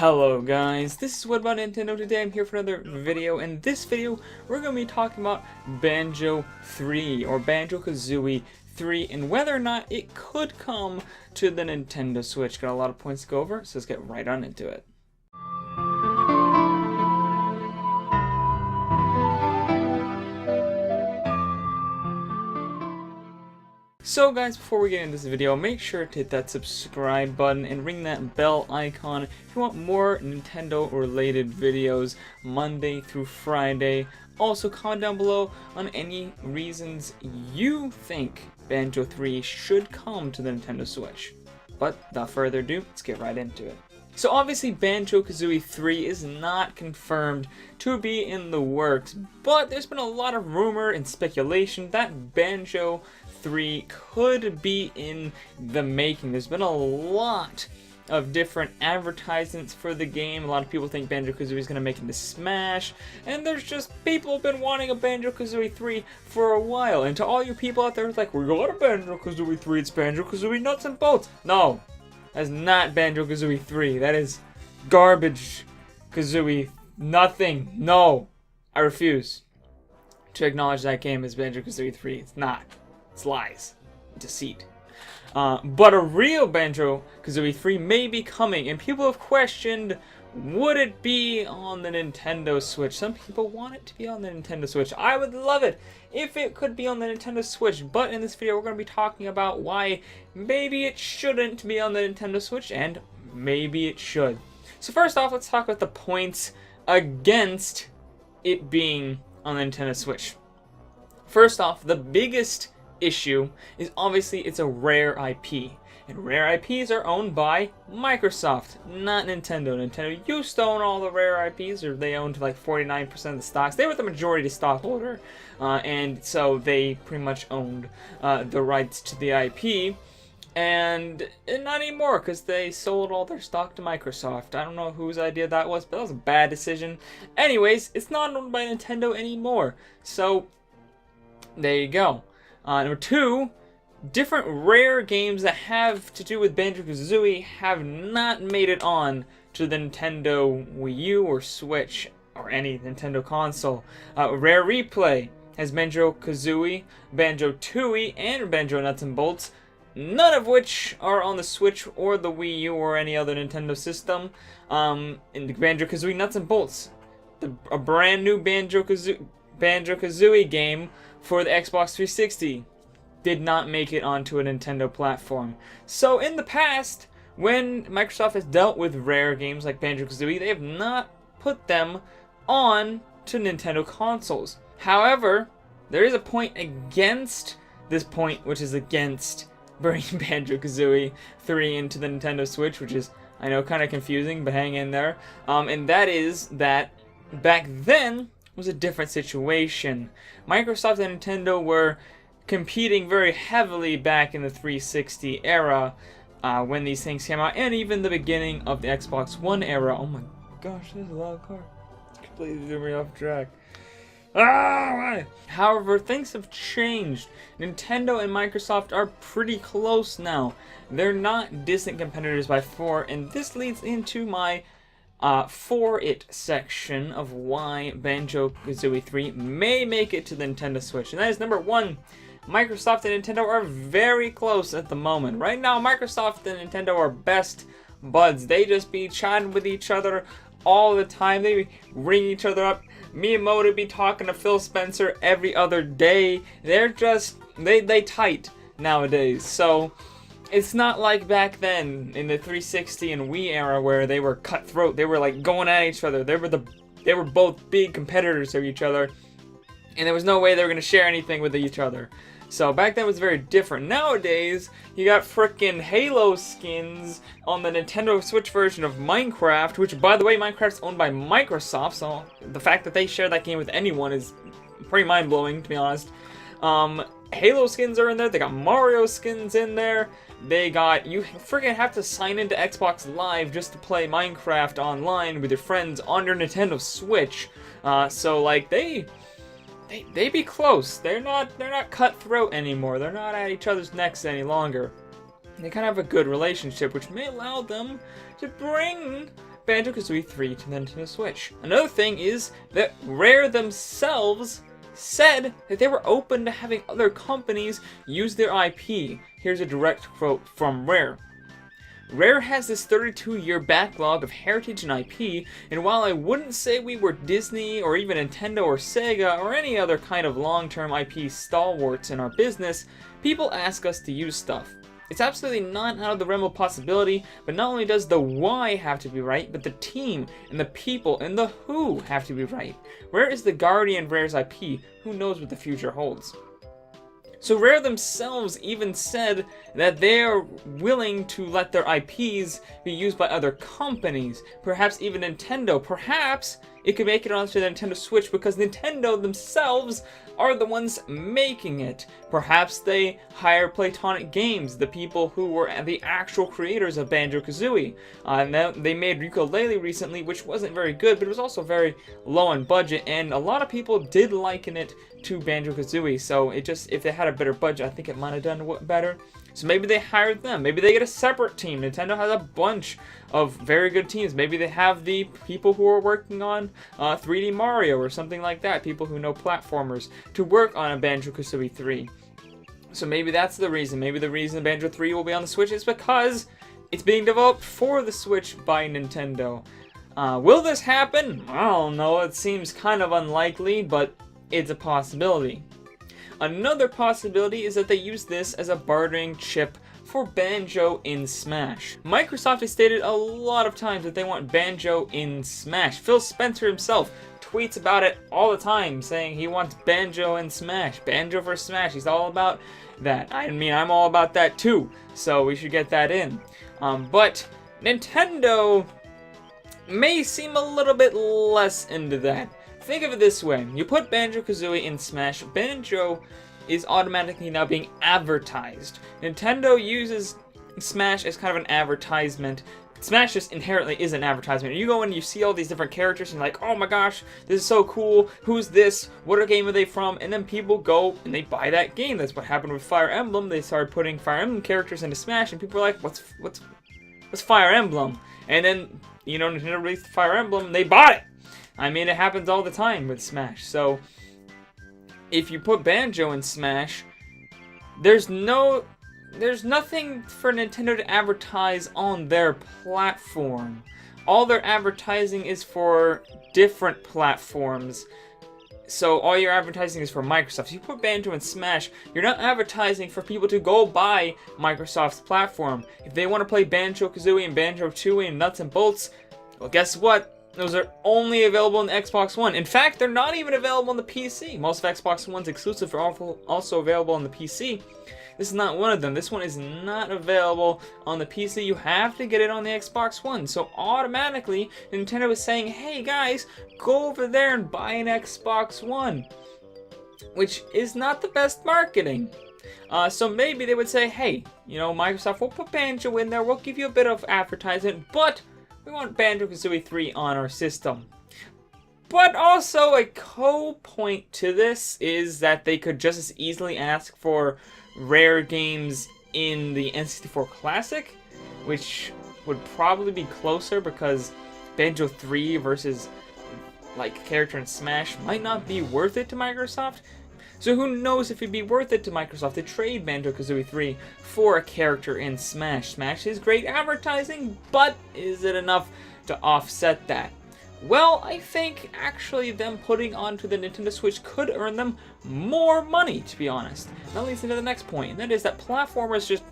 Hello guys, this is What About Nintendo. Today I'm here for another video. In this video, we're going to be talking about Banjo 3 or Banjo Kazooie 3 and whether or not it could come to the Nintendo Switch. Got a lot of points to go over, so let's get right on into it. So guys, before we get into this video, make sure to hit that subscribe button and ring that bell icon if you want more Nintendo related videos Monday through Friday. Also comment down below on any reasons you think Banjo 3 should come to the Nintendo Switch. But without further ado, let's get right into it. So obviously Banjo Kazooie 3 is not confirmed to be in the works, but there's been a lot of rumor and speculation that Banjo 3 could be in the making. There's been a lot of different advertisements for the game. A lot of people think Banjo Kazooie is going to make it to Smash, and there's just people have been wanting a Banjo Kazooie 3 for a while. And to all you people out there who's like, we got a Banjo Kazooie 3, it's Banjo Kazooie nuts and bolts. No. That's not Banjo Kazooie 3. That is garbage Kazooie. Nothing. No. I refuse to acknowledge that game as Banjo Kazooie 3. It's not. It's lies. Deceit. But a real Banjo Kazooie 3 may be coming, and people have questioned, would it be on the Nintendo Switch? Some people want it to be on the Nintendo Switch. I would love it if it could be on the Nintendo Switch, but in this video we're going to be talking about why maybe it shouldn't be on the Nintendo Switch, and maybe it should. So first off, let's talk about the points against it being on the Nintendo Switch. First off, the biggest issue is obviously it's a rare IP. And rare IPs are owned by Microsoft, not Nintendo. Nintendo used to own all the rare IPs, or they owned like 49% of the stocks. They were the majority stockholder, and so they pretty much owned the rights to the IP. And not anymore, because they sold all their stock to Microsoft. I don't know whose idea that was, but that was a bad decision. Anyways, it's not owned by Nintendo anymore. So, there you go. Number two, different rare games that have to do with Banjo Kazooie have not made it on to the Nintendo Wii U or Switch or any Nintendo console. Rare Replay has Banjo Kazooie, Banjo Tooie, and Banjo Nuts and Bolts, none of which are on the Switch or the Wii U or any other Nintendo system. In the Banjo Kazooie Nuts and Bolts, a brand new Banjo Kazooie game for the Xbox 360. Did not make it onto a Nintendo platform. So in the past, when Microsoft has dealt with rare games like Banjo Kazooie, they have not put them on to Nintendo consoles. However, there is a point against this point, which is against bringing Banjo Kazooie 3 into the Nintendo Switch, which is, I know, kind of confusing, but hang in there. And that is that back then was a different situation. Microsoft and Nintendo were competing very heavily back in the 360 era when these things came out, and even the beginning of the Xbox One era. Oh my gosh, there's a lot of cars. It's completely threw me off track. However, things have changed. Nintendo and Microsoft are pretty close now. They're not distant competitors by far, and this leads into my for it section of why Banjo Kazooie 3 may make it to the Nintendo Switch. And that is number one, Microsoft and Nintendo are very close at the moment. Right now, Microsoft and Nintendo are best buds. They just be chatting with each other all the time. They ring each other up. Miyamoto be talking to Phil Spencer every other day. They're just, they tight nowadays. So it's not like back then in the 360 and Wii era where they were cutthroat. They were like going at each other. They were both big competitors of each other, and there was no way they were going to share anything with each other. So back then it was very different. Nowadays, you got frickin' Halo skins on the Nintendo Switch version of Minecraft, which, by the way, Minecraft's owned by Microsoft, so the fact that they share that game with anyone is pretty mind-blowing, to be honest. Halo skins are in there, they got Mario skins in there, they got, you freaking have to sign into Xbox Live just to play Minecraft online with your friends on your Nintendo Switch. So like they be close. They're not cutthroat anymore. They're not at each other's necks any longer. They kind of have a good relationship, which may allow them to bring Banjo Kazooie 3 to the Nintendo Switch. Another thing is that Rare themselves said that they were open to having other companies use their IP. Here's a direct quote from Rare. Rare has this 32-year backlog of heritage and IP, and while I wouldn't say we were Disney or even Nintendo or Sega or any other kind of long-term IP stalwarts in our business, people ask us to use stuff. It's absolutely not out of the realm of possibility, but not only does the why have to be right, but the team and the people and the who have to be right. Rare is the guardian of Rare's IP. Who knows what the future holds? So Rare themselves even said that they are willing to let their IPs be used by other companies, perhaps even Nintendo. Perhaps it could make it onto the Nintendo Switch because Nintendo themselves are the ones making it. Perhaps they hire Platonic Games, the people who were the actual creators of Banjo Kazooie. They made Yooka-Laylee recently, which wasn't very good, but it was also very low on budget, and a lot of people did liken it to Banjo Kazooie. So it just, if they had a better budget, I think it might have done better. So maybe they hired them. Maybe they get a separate team. Nintendo has a bunch of very good teams. Maybe they have the people who are working on 3D Mario or something like that, people who know platformers, to work on a Banjo Kazooie 3. So maybe that's the reason. Maybe the reason Banjo 3 will be on the Switch is because it's being developed for the Switch by Nintendo. Will this happen? I don't know. It seems kind of unlikely, but it's a possibility. Another possibility is that they use this as a bartering chip for Banjo in Smash. Microsoft has stated a lot of times that they want Banjo in Smash. Phil Spencer himself tweets about it all the time, saying he wants Banjo in Smash. Banjo for Smash, he's all about that. I mean, I'm all about that too, so we should get that in. But Nintendo may seem a little bit less into that. Think of it this way. You put Banjo Kazooie in Smash, Banjo is automatically now being advertised. Nintendo uses Smash as kind of an advertisement. Smash just inherently is an advertisement. You go and you see all these different characters and you're like, oh my gosh, this is so cool. Who's this? What game are they from? And then people go and they buy that game. That's what happened with Fire Emblem. They started putting Fire Emblem characters into Smash and people were like, what's Fire Emblem? And then, you know, Nintendo released Fire Emblem and they bought it. I mean, it happens all the time with Smash. So, if you put Banjo in Smash, there's nothing for Nintendo to advertise on their platform. All their advertising is for different platforms. So, all your advertising is for Microsoft. If you put Banjo in Smash, you're not advertising for people to go buy Microsoft's platform. If they want to play Banjo Kazooie and Banjo Tooie and Nuts and Bolts, well, guess what? Those are only available on the Xbox One. In fact, they're not even available on the PC. Most of Xbox One's exclusive are also available on the PC. This is not one of them. This one is not available on the PC. You have to get it on the Xbox One. So automatically, Nintendo is saying, hey guys, go over there and buy an Xbox One. Which is not the best marketing. So maybe they would say, hey, you know, Microsoft, we'll put Banjo in there. We'll give you a bit of advertisement, but we want Banjo Kazooie 3 on our system. But also a co-point to this is that they could just as easily ask for Rare games in the N64 Classic, which would probably be closer because Banjo 3 versus like character in Smash might not be worth it to Microsoft. So who knows if it'd be worth it to Microsoft to trade Banjo Kazooie 3 for a character in Smash. Smash is great advertising, but is it enough to offset that? Well, I think actually them putting onto the Nintendo Switch could earn them more money, to be honest. And that leads into the next point, and that is that platformers just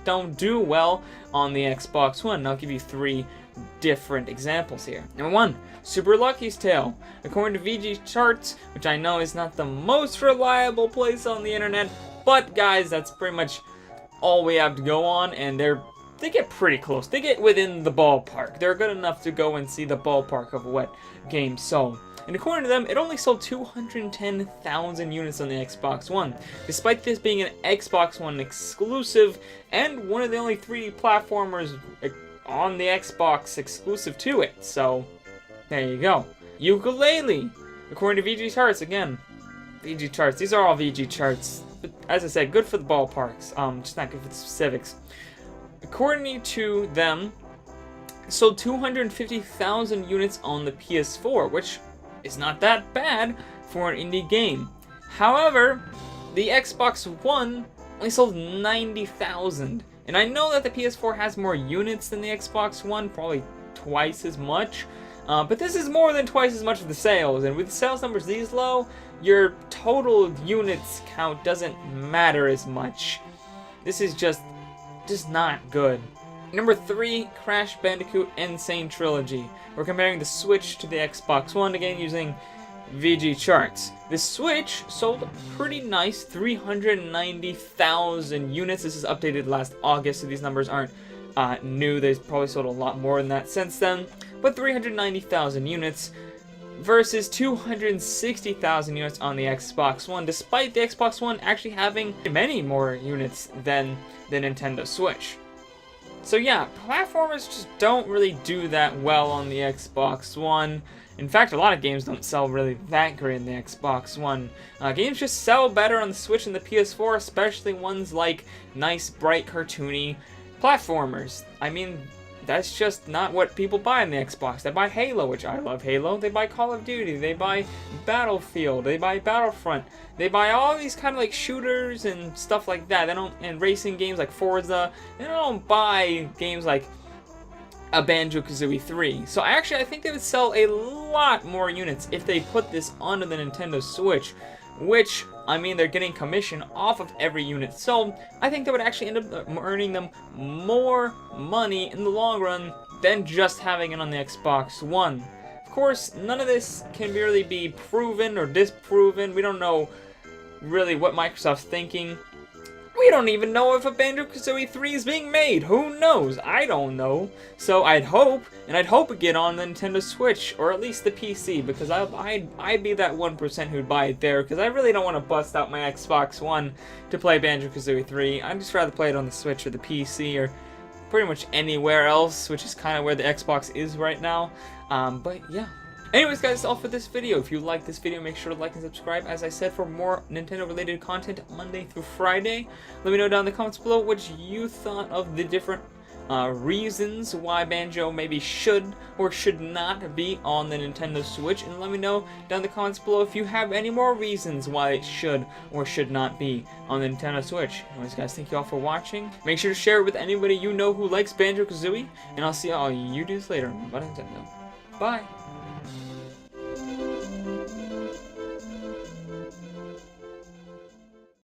don't do well on the Xbox One. And I'll give you 3 different examples here. Number 1, Super Lucky's Tale. According to VG Charts, which I know is not the most reliable place on the internet, but guys, that's pretty much all we have to go on, and they get pretty close. They get within the ballpark. They're good enough to go and see the ballpark of what games sold. And according to them, it only sold 210,000 units on the Xbox One, despite this being an Xbox One exclusive and one of the only 3D platformers on the Xbox exclusive to it. So, there you go. Yooka-Laylee, according to VG Charts, again, VG Charts, these are all VG Charts, but as I said, good for the ballparks, just not good for the specifics. According to them, sold 250,000 units on the PS4, which is not that bad for an indie game. However, the Xbox One only sold 90,000. And I know that the PS4 has more units than the Xbox One, probably twice as much. But this is more than twice as much of the sales. And with sales numbers these low, your total units count doesn't matter as much. This is just not good. Number 3, Crash Bandicoot N. Sane Trilogy. We're comparing the Switch to the Xbox One, again using VG charts. The Switch sold pretty nice, 390,000 units. This is updated last August, so these numbers aren't new. They've probably sold a lot more than that since then. But 390,000 units versus 260,000 units on the Xbox One, despite the Xbox One actually having many more units than the Nintendo Switch. So yeah, platformers just don't really do that well on the Xbox One. In fact, a lot of games don't sell really that great in the Xbox One. Games just sell better on the Switch and the PS4, especially ones like nice, bright, cartoony platformers. I mean, that's just not what people buy on the Xbox. They buy Halo, which I love Halo. They buy Call of Duty. They buy Battlefield. They buy Battlefront. They buy all these kind of like shooters and stuff like that. They don't, and racing games like Forza. They don't buy games like a Banjo Kazooie 3. So I think they would sell a lot more units if they put this onto the Nintendo Switch, which, I mean, they're getting commission off of every unit sold. I think that would actually end up earning them more money in the long run than just having it on the Xbox One. Of course, none of this can really be proven or disproven. We don't know really what Microsoft's thinking. We don't even know if a Banjo Kazooie 3 is being made. Who knows? I don't know. So I'd hope it get on the Nintendo Switch, or at least the PC, because I'd be that 1% who'd buy it there, because I really don't want to bust out my Xbox One to play Banjo Kazooie 3. I'd just rather play it on the Switch or the PC, or pretty much anywhere else, which is kind of where the Xbox is right now. But yeah. Anyways, guys, that's all for this video. If you like this video, make sure to like and subscribe, as I said, for more Nintendo-related content Monday through Friday. Let me know down in the comments below what you thought of the different reasons why Banjo maybe should or should not be on the Nintendo Switch. And let me know down in the comments below if you have any more reasons why it should or should not be on the Nintendo Switch. Anyways, guys, thank you all for watching. Make sure to share it with anybody you know who likes Banjo Kazooie. And I'll see all you dudes later. Bye, Nintendo. Bye.